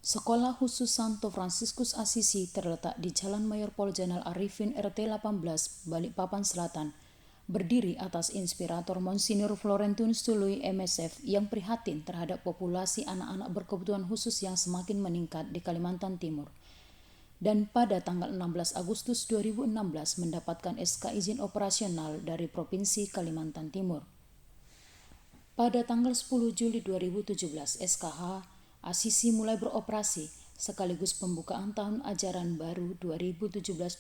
Sekolah Khusus Santo Fransiskus Assisi terletak di Jalan Mayor Pol Jainal Arifin RT 18, Balikpapan Selatan. Berdiri atas inspirator Monsignor Florentinus Tului MSF yang prihatin terhadap populasi anak-anak berkebutuhan khusus yang semakin meningkat di Kalimantan Timur. Dan pada tanggal 16 Agustus 2016 mendapatkan SK izin operasional dari Provinsi Kalimantan Timur. Pada tanggal 10 Juli 2017, SKH Assisi mulai beroperasi sekaligus pembukaan tahun ajaran baru 2017-2018,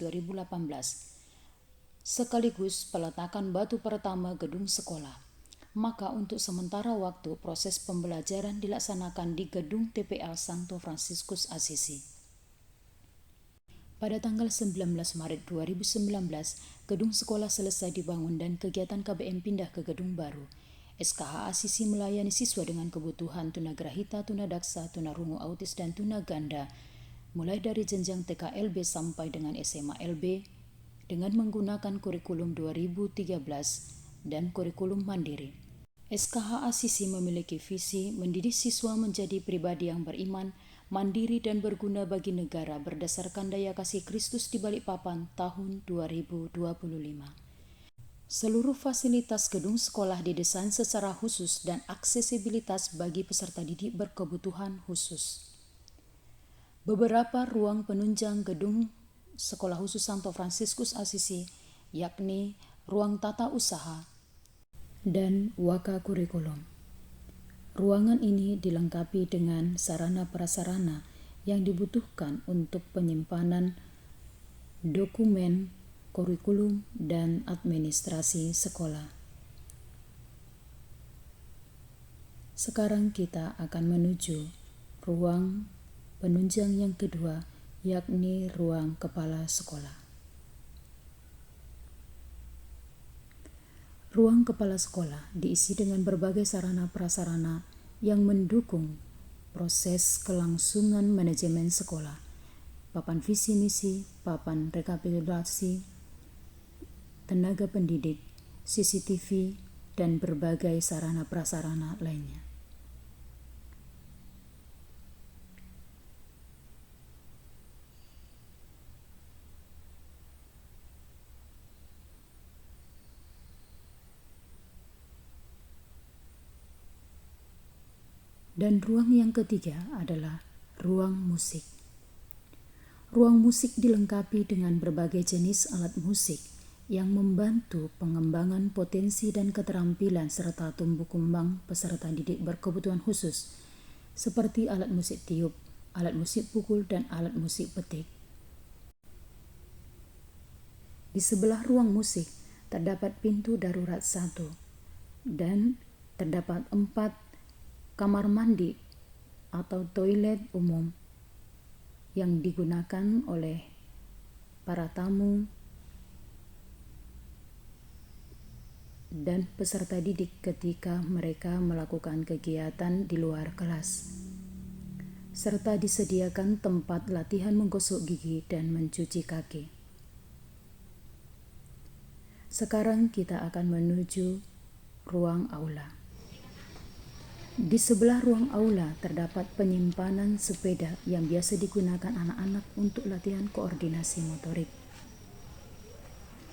sekaligus peletakan batu pertama gedung sekolah. Maka untuk sementara waktu proses pembelajaran dilaksanakan di gedung TPA Santo Fransiskus Assisi. Pada tanggal 19 Maret 2019, gedung sekolah selesai dibangun dan kegiatan KBM pindah ke gedung baru. SKH Assisi melayani siswa dengan kebutuhan tunagrahita, tunadaksa, tunarungu autis, dan tunaganda, mulai dari jenjang TK LB sampai dengan SMA LB, dengan menggunakan kurikulum 2013 dan kurikulum mandiri. SKH Assisi memiliki visi mendidik siswa menjadi pribadi yang beriman, mandiri, dan berguna bagi negara berdasarkan daya kasih Kristus di Balikpapan tahun 2025. Seluruh fasilitas gedung sekolah didesain secara khusus dan aksesibilitas bagi peserta didik berkebutuhan khusus. Beberapa ruang penunjang gedung Sekolah Khusus Santo Fransiskus Assisi, yakni ruang tata usaha dan waka kurikulum. Ruangan ini dilengkapi dengan sarana-prasarana yang dibutuhkan untuk penyimpanan dokumen, kurikulum, dan administrasi sekolah. Sekarang kita akan menuju ruang penunjang yang kedua, yakni ruang kepala sekolah. Ruang kepala sekolah diisi dengan berbagai sarana-prasarana yang mendukung proses kelangsungan manajemen sekolah, papan visi misi, papan rekapitulasi, tenaga pendidik, CCTV, dan berbagai sarana-prasarana lainnya. Dan ruang yang ketiga adalah ruang musik. Ruang musik dilengkapi dengan berbagai jenis alat musik yang membantu pengembangan potensi dan keterampilan serta tumbuh kembang peserta didik berkebutuhan khusus, seperti alat musik tiup, alat musik pukul, dan alat musik petik. Di sebelah ruang musik terdapat pintu darurat 1 dan terdapat 4 kamar mandi atau toilet umum yang digunakan oleh para tamu dan peserta didik ketika mereka melakukan kegiatan di luar kelas, serta disediakan tempat latihan menggosok gigi dan mencuci kaki. Sekarang kita akan menuju ruang aula. Di sebelah ruang aula terdapat penyimpanan sepeda yang biasa digunakan anak-anak untuk latihan koordinasi motorik.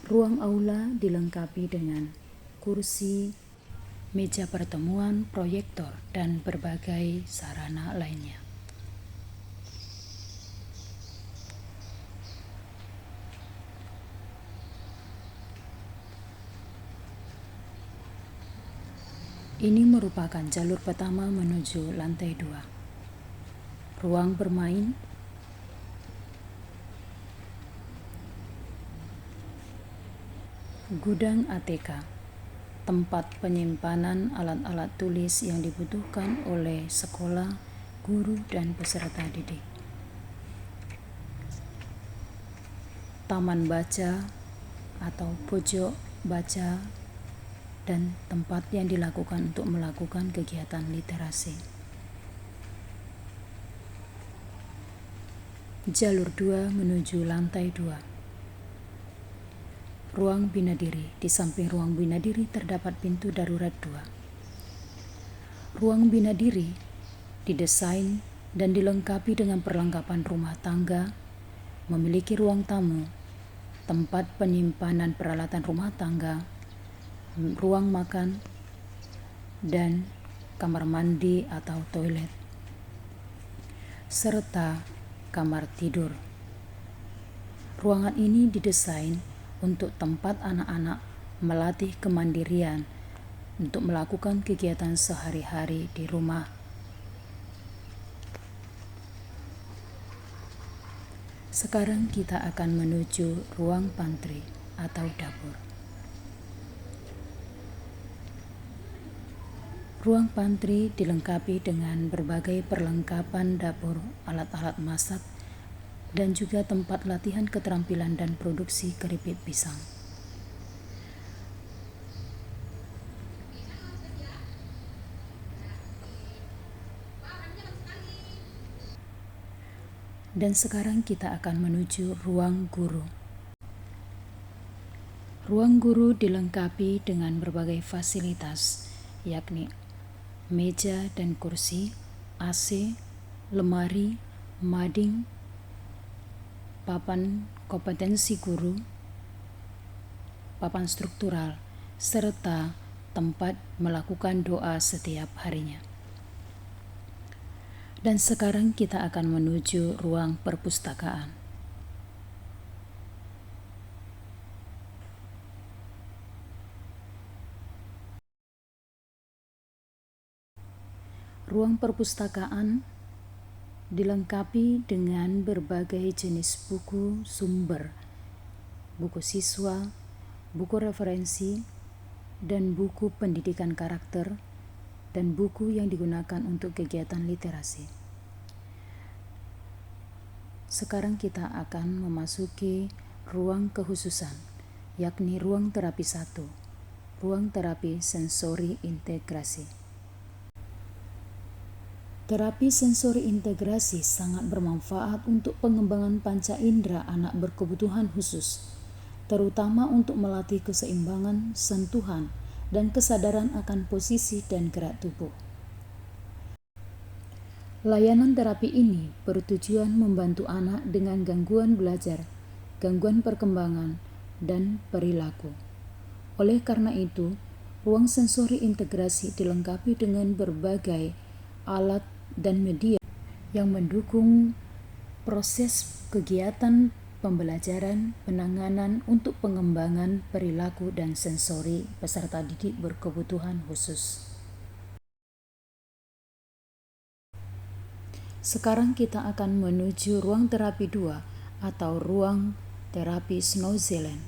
Ruang aula dilengkapi dengan kursi, meja pertemuan, proyektor, dan berbagai sarana lainnya. Ini merupakan jalur pertama menuju lantai 2. Ruang bermain, gudang ATK, tempat penyimpanan alat-alat tulis yang dibutuhkan oleh sekolah, guru, dan peserta didik. Taman baca atau pojok baca, dan tempat yang dilakukan untuk melakukan kegiatan literasi. Jalur 2 menuju lantai 2. Ruang bina diri. Di samping ruang bina diri terdapat pintu darurat 2. Ruang bina diri didesain dan dilengkapi dengan perlengkapan rumah tangga, memiliki ruang tamu, tempat penyimpanan peralatan rumah tangga, ruang makan, dan kamar mandi atau toilet, serta kamar tidur. Ruangan ini didesain untuk tempat anak-anak melatih kemandirian untuk melakukan kegiatan sehari-hari di rumah. Sekarang kita akan menuju ruang pantry atau dapur. Ruang pantry dilengkapi dengan berbagai perlengkapan dapur, alat-alat masak, dan juga tempat latihan keterampilan dan produksi keripik pisang. Dan sekarang kita akan menuju ruang guru. Ruang guru dilengkapi dengan berbagai fasilitas, yakni meja dan kursi, AC, lemari, mading, papan kompetensi guru, papan struktural, serta tempat melakukan doa setiap harinya. Dan sekarang kita akan menuju ruang perpustakaan. Ruang perpustakaan dilengkapi dengan berbagai jenis buku sumber, buku siswa, buku referensi, dan buku pendidikan karakter, dan buku yang digunakan untuk kegiatan literasi. Sekarang kita akan memasuki ruang kekhususan, yakni ruang terapi 1, ruang terapi sensori integrasi. Terapi sensori integrasi sangat bermanfaat untuk pengembangan panca indera anak berkebutuhan khusus, terutama untuk melatih keseimbangan, sentuhan, dan kesadaran akan posisi dan gerak tubuh. Layanan terapi ini bertujuan membantu anak dengan gangguan belajar, gangguan perkembangan, dan perilaku. Oleh karena itu, ruang sensori integrasi dilengkapi dengan berbagai alat dan media yang mendukung proses kegiatan pembelajaran, penanganan untuk pengembangan perilaku dan sensori peserta didik berkebutuhan khusus. Sekarang kita akan menuju ruang terapi 2 atau ruang terapi Snow Zealand.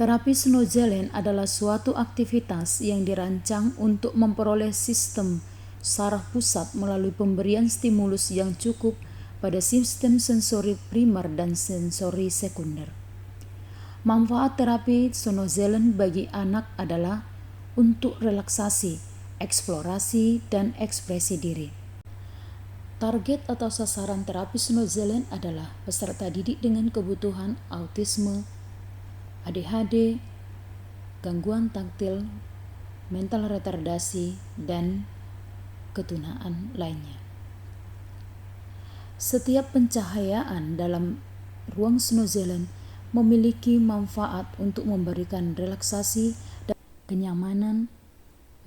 Terapi Snow Zealand adalah suatu aktivitas yang dirancang untuk memperoleh sistem saraf pusat melalui pemberian stimulus yang cukup pada sistem sensori primer dan sensori sekunder. Manfaat terapi Snow Zealand bagi anak adalah untuk relaksasi, eksplorasi, dan ekspresi diri. Target atau sasaran terapi Snow Zealand adalah peserta didik dengan kebutuhan autisme, ADHD, gangguan taktil, mental retardasi, dan ketunaan lainnya. Setiap pencahayaan dalam ruang Snow Zealand memiliki manfaat untuk memberikan relaksasi dan kenyamanan,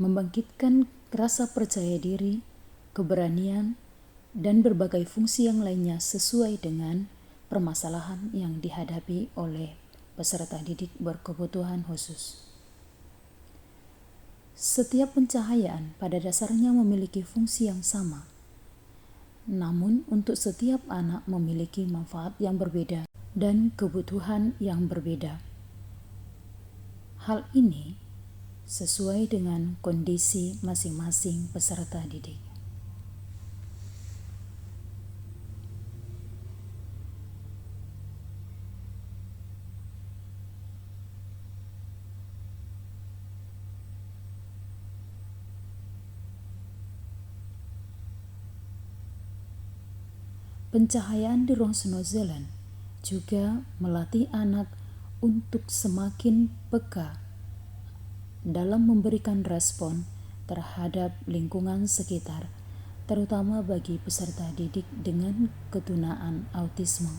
membangkitkan rasa percaya diri, keberanian, dan berbagai fungsi yang lainnya sesuai dengan permasalahan yang dihadapi oleh peserta didik berkebutuhan khusus. Setiap pencahayaan pada dasarnya memiliki fungsi yang sama, namun untuk setiap anak memiliki manfaat yang berbeda dan kebutuhan yang berbeda. Hal ini sesuai dengan kondisi masing-masing peserta didik. Pencahayaan di ruang Snow Zealand juga melatih anak untuk semakin peka dalam memberikan respon terhadap lingkungan sekitar, terutama bagi peserta didik dengan ketunaan autisme.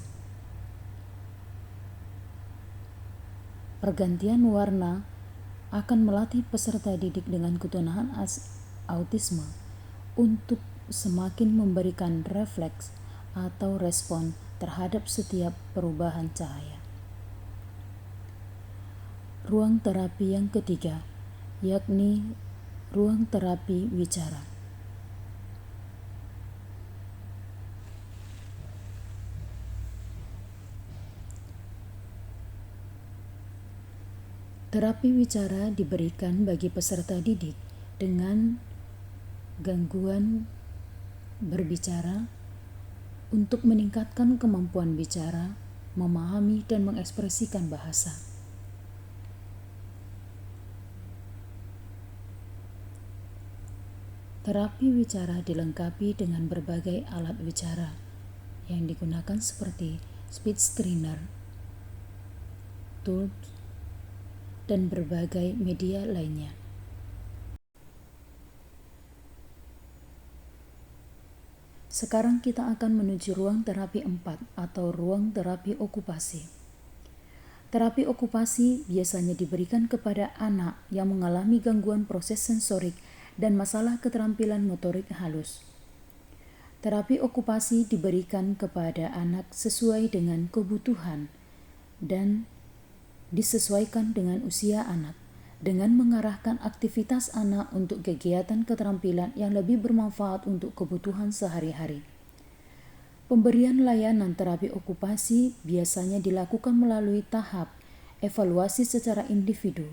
Pergantian warna akan melatih peserta didik dengan ketunaan autisme untuk semakin memberikan refleks atau respon terhadap setiap perubahan cahaya. Ruang terapi yang ketiga, yakni ruang terapi wicara. Terapi wicara diberikan bagi peserta didik dengan gangguan berbicara untuk meningkatkan kemampuan bicara, memahami dan mengekspresikan bahasa. Terapi wicara dilengkapi dengan berbagai alat wicara yang digunakan seperti speech screener, tools, dan berbagai media lainnya. Sekarang kita akan menuju ruang terapi 4 atau ruang terapi okupasi. Terapi okupasi biasanya diberikan kepada anak yang mengalami gangguan proses sensorik dan masalah keterampilan motorik halus. Terapi okupasi diberikan kepada anak sesuai dengan kebutuhan dan disesuaikan dengan usia anak, dengan mengarahkan aktivitas anak untuk kegiatan keterampilan yang lebih bermanfaat untuk kebutuhan sehari-hari. Pemberian layanan terapi okupasi biasanya dilakukan melalui tahap evaluasi secara individu,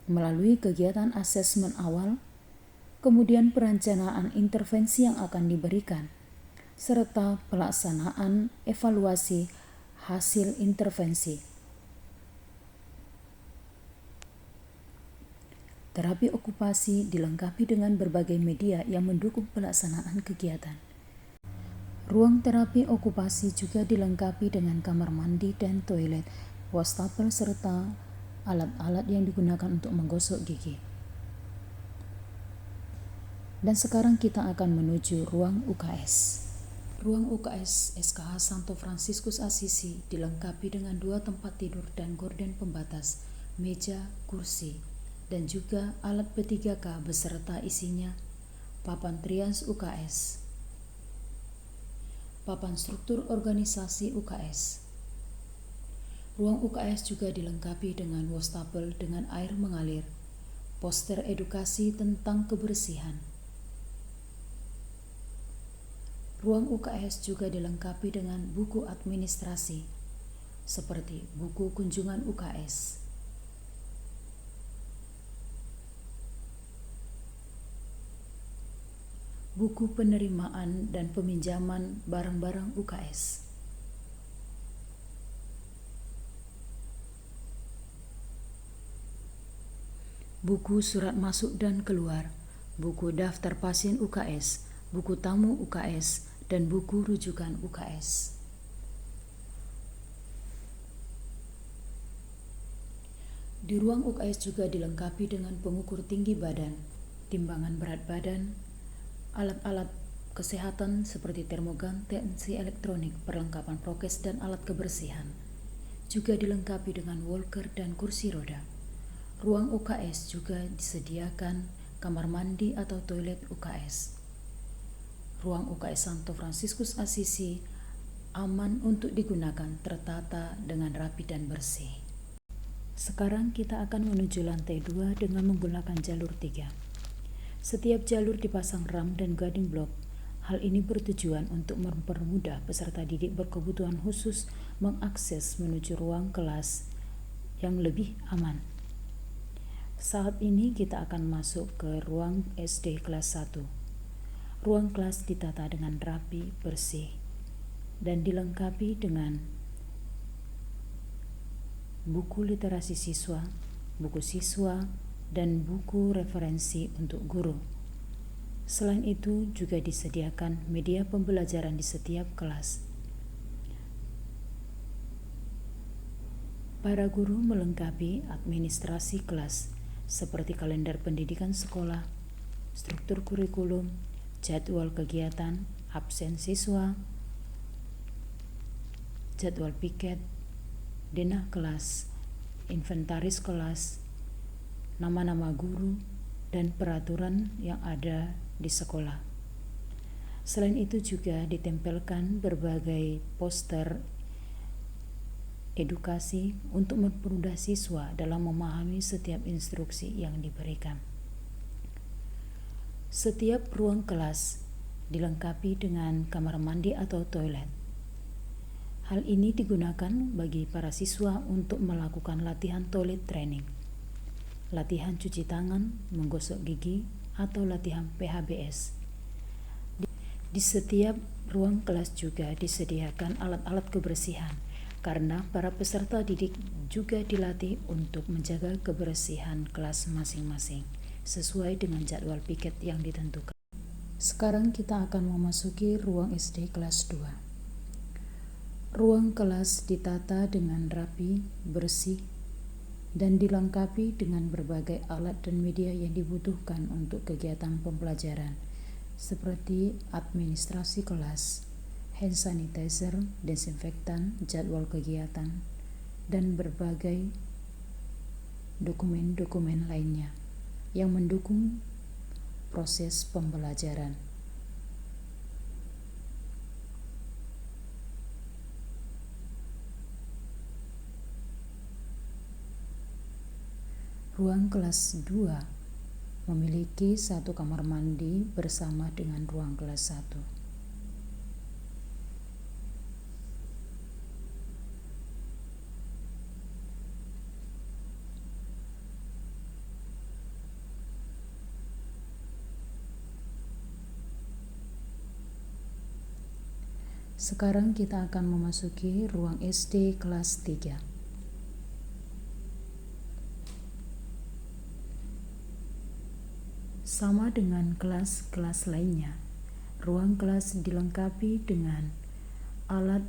melalui kegiatan asesmen awal, kemudian perencanaan intervensi yang akan diberikan, serta pelaksanaan evaluasi hasil intervensi. Terapi okupasi dilengkapi dengan berbagai media yang mendukung pelaksanaan kegiatan. Ruang terapi okupasi juga dilengkapi dengan kamar mandi dan toilet, wastafel serta alat-alat yang digunakan untuk menggosok gigi. Dan sekarang kita akan menuju ruang UKS. Ruang UKS SKH Santo Fransiskus Assisi dilengkapi dengan 2 tempat tidur dan gorden pembatas, meja, kursi, dan juga alat P3K beserta isinya, papan trias UKS, papan struktur organisasi UKS. Ruang UKS juga dilengkapi dengan wastafel dengan air mengalir, poster edukasi tentang kebersihan. Ruang UKS juga dilengkapi dengan buku administrasi, seperti buku kunjungan UKS, buku penerimaan dan peminjaman barang-barang UKS, buku surat masuk dan keluar, buku daftar pasien UKS, buku tamu UKS, dan buku rujukan UKS. Di ruang UKS juga dilengkapi dengan pengukur tinggi badan, timbangan berat badan, alat-alat kesehatan seperti termogan, tensi elektronik, perlengkapan prokes, dan alat kebersihan. Juga dilengkapi dengan walker dan kursi roda. Ruang UKS juga disediakan kamar mandi atau toilet UKS. Ruang UKS Santo Fransiskus Assisi aman untuk digunakan, tertata dengan rapi dan bersih. Sekarang kita akan menuju lantai 2 dengan menggunakan jalur 3. Setiap jalur dipasang ram dan guiding block. Hal ini bertujuan untuk mempermudah peserta didik berkebutuhan khusus mengakses menuju ruang kelas yang lebih aman. Saat ini kita akan masuk ke ruang SD kelas 1. Ruang kelas ditata dengan rapi, bersih, dan dilengkapi dengan buku literasi siswa, buku siswa, dan buku referensi untuk guru. Selain itu juga disediakan media pembelajaran di setiap kelas. Para guru melengkapi administrasi kelas seperti kalender pendidikan sekolah, struktur kurikulum, jadwal kegiatan, absen siswa, jadwal piket, denah kelas, inventaris kelas, nama-nama guru, dan peraturan yang ada di sekolah. Selain itu juga ditempelkan berbagai poster edukasi untuk mempermudah siswa dalam memahami setiap instruksi yang diberikan. Setiap ruang kelas dilengkapi dengan kamar mandi atau toilet. Hal ini digunakan bagi para siswa untuk melakukan latihan toilet training, latihan cuci tangan, menggosok gigi, atau latihan PHBS. Di setiap ruang kelas juga disediakan alat-alat kebersihan, karena para peserta didik juga dilatih untuk menjaga kebersihan kelas masing-masing sesuai dengan jadwal piket yang ditentukan. Sekarang kita akan memasuki ruang SD kelas 2. Ruang kelas ditata dengan rapi, bersih, dan dilengkapi dengan berbagai alat dan media yang dibutuhkan untuk kegiatan pembelajaran, seperti administrasi kelas, hand sanitizer, desinfektan, jadwal kegiatan, dan berbagai dokumen-dokumen lainnya yang mendukung proses pembelajaran. Ruang kelas 2 memiliki satu kamar mandi bersama dengan ruang kelas 1. Sekarang kita akan memasuki ruang SD kelas 3. Sama dengan kelas-kelas lainnya, ruang kelas dilengkapi dengan alat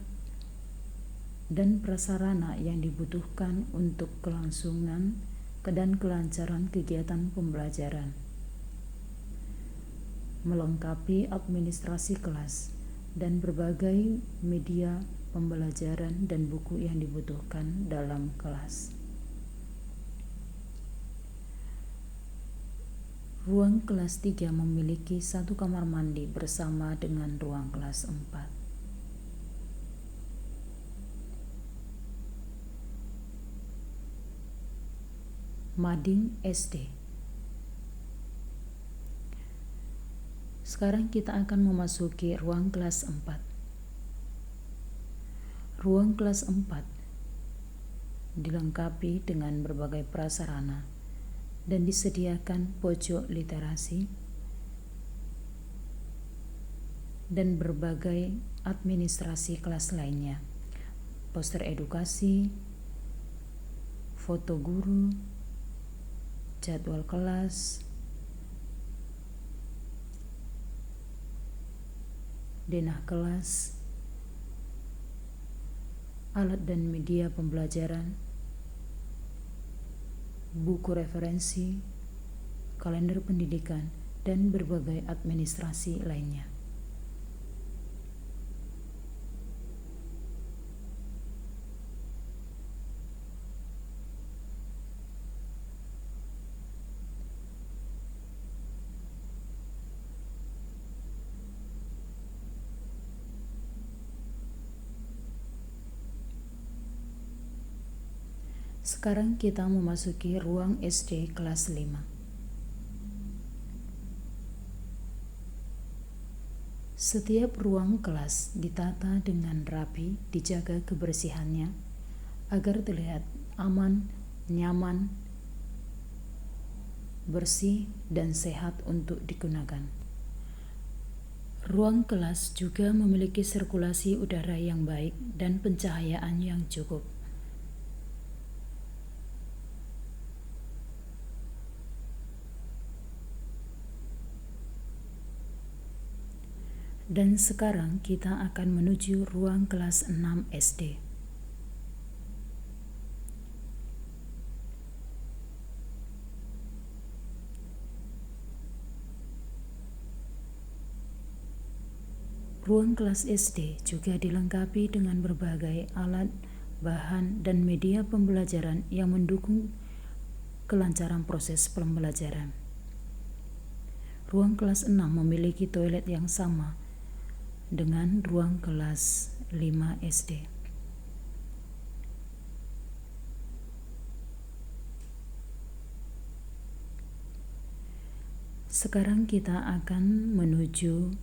dan prasarana yang dibutuhkan untuk kelangsungan dan kelancaran kegiatan pembelajaran, melengkapi administrasi kelas dan berbagai media pembelajaran dan buku yang dibutuhkan dalam kelas. Ruang kelas 3 memiliki satu kamar mandi bersama dengan ruang kelas 4. Mading SD. Sekarang kita akan memasuki ruang kelas 4. Ruang kelas 4 dilengkapi dengan berbagai prasarana dan disediakan pojok literasi dan berbagai administrasi kelas lainnya, poster edukasi, foto guru, jadwal kelas, denah kelas, alat dan media pembelajaran, buku referensi, kalender pendidikan, dan berbagai administrasi lainnya. Sekarang kita memasuki ruang SD kelas 5. Setiap ruang kelas ditata dengan rapi, dijaga kebersihannya agar terlihat aman, nyaman, bersih, dan sehat untuk digunakan. Ruang kelas juga memiliki sirkulasi udara yang baik dan pencahayaan yang cukup. Dan sekarang kita akan menuju ruang kelas 6 SD. Ruang kelas SD juga dilengkapi dengan berbagai alat, bahan, dan media pembelajaran yang mendukung kelancaran proses pembelajaran. Ruang kelas 6 memiliki toilet yang sama dengan ruang kelas 5 SD. Sekarang kita akan menuju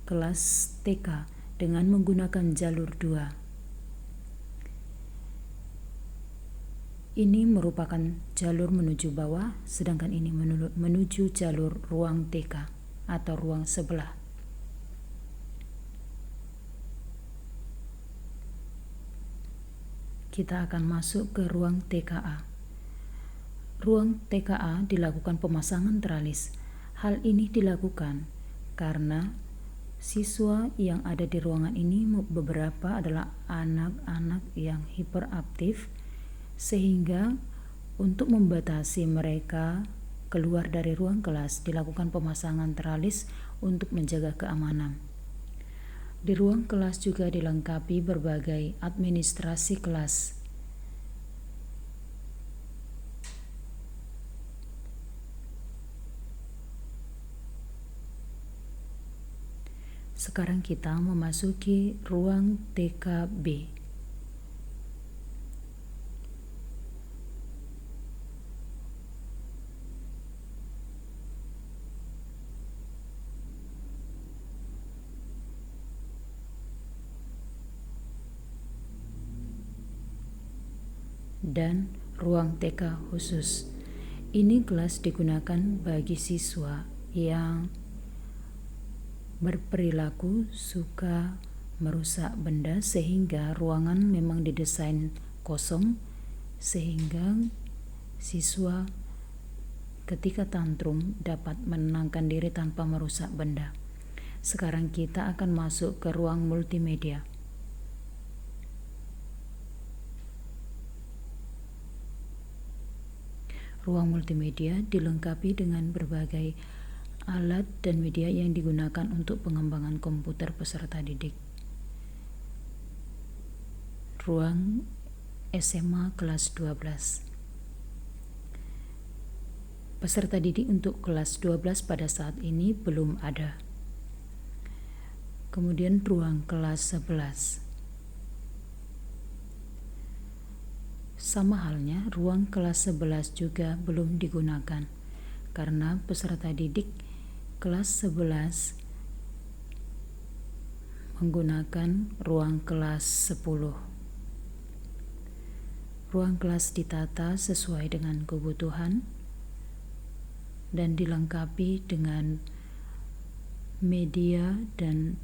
kelas TK dengan menggunakan jalur 2. Ini merupakan jalur menuju bawah, sedangkan ini menuju jalur ruang TK atau ruang sebelah. Kita akan masuk ke ruang TKA. Ruang TKA dilakukan pemasangan teralis. Hal ini dilakukan karena siswa yang ada di ruangan ini beberapa adalah anak-anak yang hiperaktif, sehingga untuk membatasi mereka keluar dari ruang kelas dilakukan pemasangan teralis untuk menjaga keamanan. Di ruang kelas juga dilengkapi berbagai administrasi kelas. Sekarang kita memasuki ruang TKB. Dan ruang TK khusus. Ini kelas digunakan bagi siswa yang berperilaku suka merusak benda, sehingga ruangan memang didesain kosong sehingga siswa ketika tantrum dapat menenangkan diri tanpa merusak benda. Sekarang kita akan masuk ke ruang multimedia. Ruang multimedia dilengkapi dengan berbagai alat dan media yang digunakan untuk pengembangan komputer peserta didik. Ruang SMA kelas 12. Peserta didik untuk kelas 12 pada saat ini belum ada. Kemudian ruang kelas 11. Sama halnya, ruang kelas 11 juga belum digunakan karena peserta didik kelas 11 menggunakan ruang kelas 10. Ruang kelas ditata sesuai dengan kebutuhan dan dilengkapi dengan media dan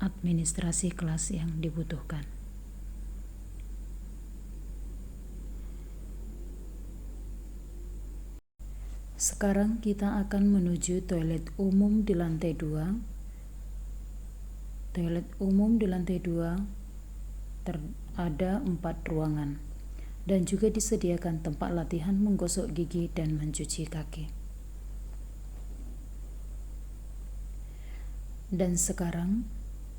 administrasi kelas yang dibutuhkan. Sekarang kita akan menuju toilet umum di lantai 2. Toilet umum di lantai 2 ada 4 ruangan dan juga disediakan tempat latihan menggosok gigi dan mencuci kaki. Dan sekarang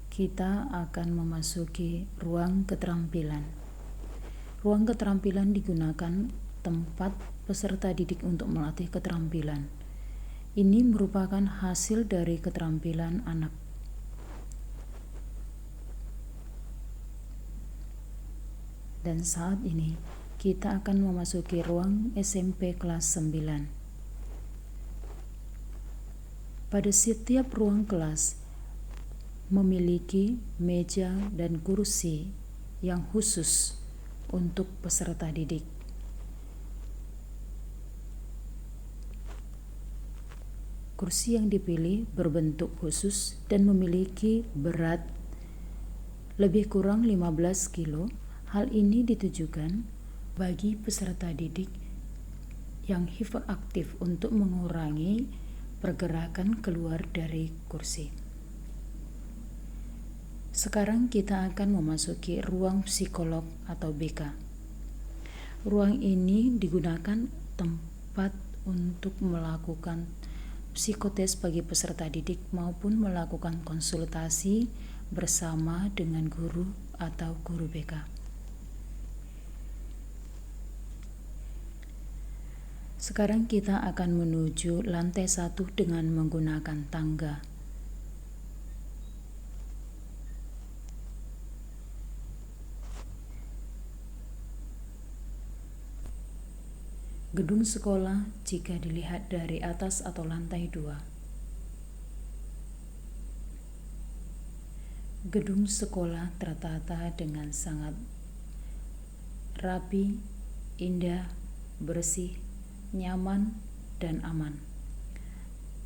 kita akan memasuki ruang keterampilan. Ruang keterampilan digunakan tempat peserta didik untuk melatih keterampilan. Ini merupakan hasil dari keterampilan anak. Dan saat ini kita akan memasuki ruang SMP kelas 9. Pada setiap ruang kelas memiliki meja dan kursi yang khusus untuk peserta didik. Kursi yang dipilih berbentuk khusus dan memiliki berat lebih kurang 15 kilo. Hal ini ditujukan bagi peserta didik yang hiperaktif untuk mengurangi pergerakan keluar dari kursi. Sekarang kita akan memasuki ruang psikolog atau BK. Ruang ini digunakan tempat untuk melakukan psikotes bagi peserta didik maupun melakukan konsultasi bersama dengan guru atau guru BK. Sekarang kita akan menuju lantai 1 dengan menggunakan tangga. Gedung sekolah jika dilihat dari atas atau lantai 2. Gedung sekolah tertata dengan sangat rapi, indah, bersih, nyaman, dan aman.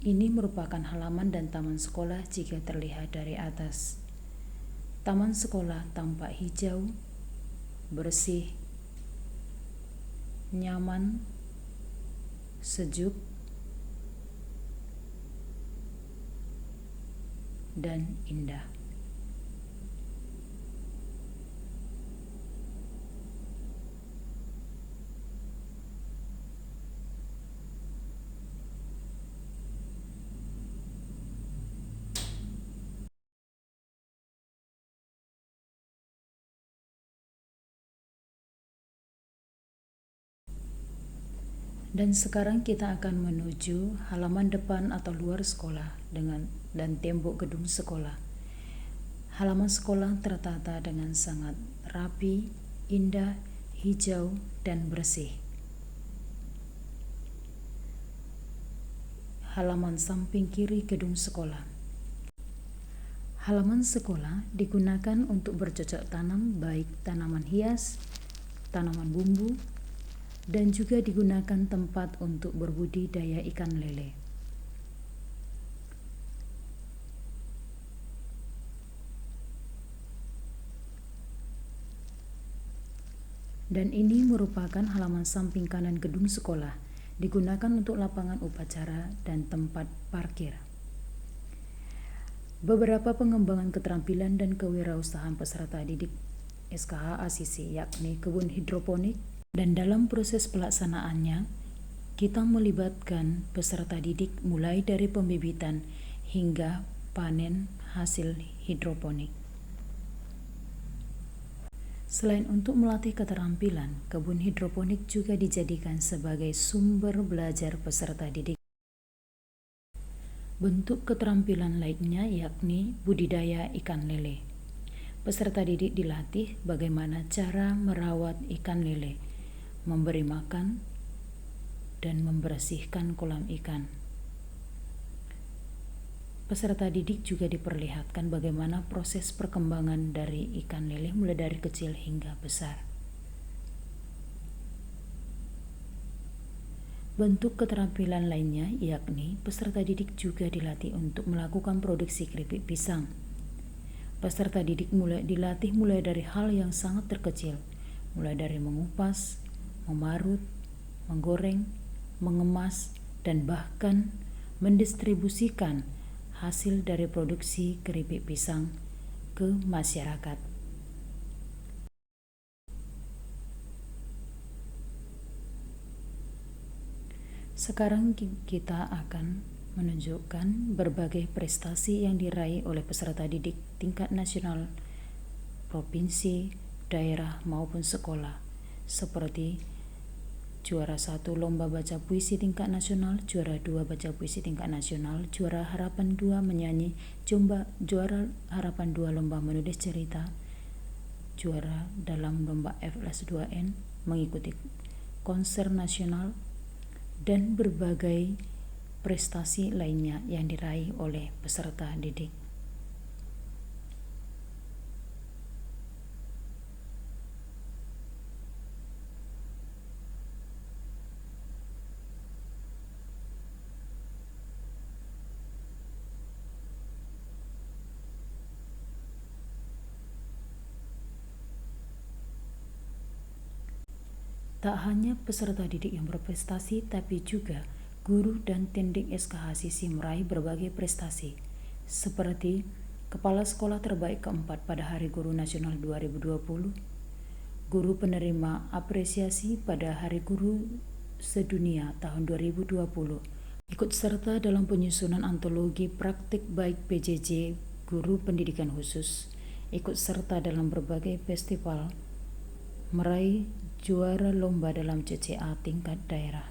Ini merupakan halaman dan taman sekolah jika terlihat dari atas. Taman sekolah tampak hijau, bersih, nyaman, sejuk, dan indah. Dan sekarang kita akan menuju halaman depan atau luar sekolah dan tembok gedung sekolah. Halaman sekolah tertata dengan sangat rapi, indah, hijau, dan bersih. Halaman samping kiri gedung sekolah. Halaman sekolah digunakan untuk bercocok tanam baik tanaman hias, tanaman bumbu, dan juga digunakan tempat untuk berbudidaya ikan lele. Dan ini merupakan halaman samping kanan gedung sekolah, digunakan untuk lapangan upacara dan tempat parkir. Beberapa pengembangan keterampilan dan kewirausahaan peserta didik SKH ACC, yakni kebun hidroponik, dan dalam proses pelaksanaannya, kita melibatkan peserta didik mulai dari pembibitan hingga panen hasil hidroponik. Selain untuk melatih keterampilan, kebun hidroponik juga dijadikan sebagai sumber belajar peserta didik. Bentuk keterampilan lainnya yakni budidaya ikan lele. Peserta didik dilatih bagaimana cara merawat ikan lele, memberi makan, dan membersihkan kolam ikan. Peserta didik juga diperlihatkan bagaimana proses perkembangan dari ikan lele mulai dari kecil hingga besar. Bentuk keterampilan lainnya yakni peserta didik juga dilatih untuk melakukan produksi keripik pisang. Peserta didik dilatih mulai dari hal yang sangat terkecil, mulai dari mengupas, memarut, menggoreng, mengemas, dan bahkan mendistribusikan hasil dari produksi keripik pisang ke masyarakat. Sekarang kita akan menunjukkan berbagai prestasi yang diraih oleh peserta didik tingkat nasional, provinsi, daerah maupun sekolah, seperti juara 1 lomba baca puisi tingkat nasional, juara 2 baca puisi tingkat nasional, juara harapan 2 menyanyi, juara harapan 2 lomba menulis cerita, juara dalam lomba FLS2N, mengikuti konser nasional, dan berbagai prestasi lainnya yang diraih oleh peserta didik. Tak hanya peserta didik yang berprestasi, tapi juga guru dan tendik SKH meraih berbagai prestasi, seperti Kepala Sekolah Terbaik keempat pada Hari Guru Nasional 2020, Guru Penerima Apresiasi pada Hari Guru Sedunia tahun 2020, Ikut serta dalam penyusunan antologi praktik baik PJJ Guru Pendidikan Khusus, ikut serta dalam berbagai festival, meraih juara lomba dalam CCA tingkat daerah.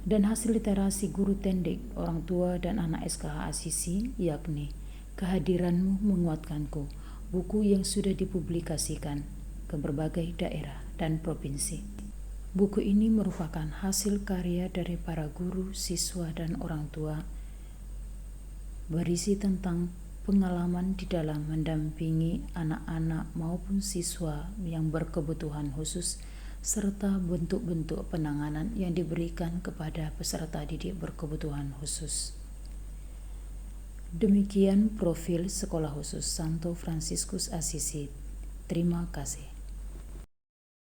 Dan hasil literasi guru tendik, orang tua dan anak SKH Asisi, yakni Kehadiranmu Menguatkanku, buku yang sudah dipublikasikan ke berbagai daerah dan provinsi. Buku ini merupakan hasil karya dari para guru, siswa, dan orang tua, berisi tentang pengalaman di dalam mendampingi anak-anak maupun siswa yang berkebutuhan khusus, serta bentuk-bentuk penanganan yang diberikan kepada peserta didik berkebutuhan khusus. Demikian profil Sekolah Khusus Santo Fransiskus Asisi. Terima kasih.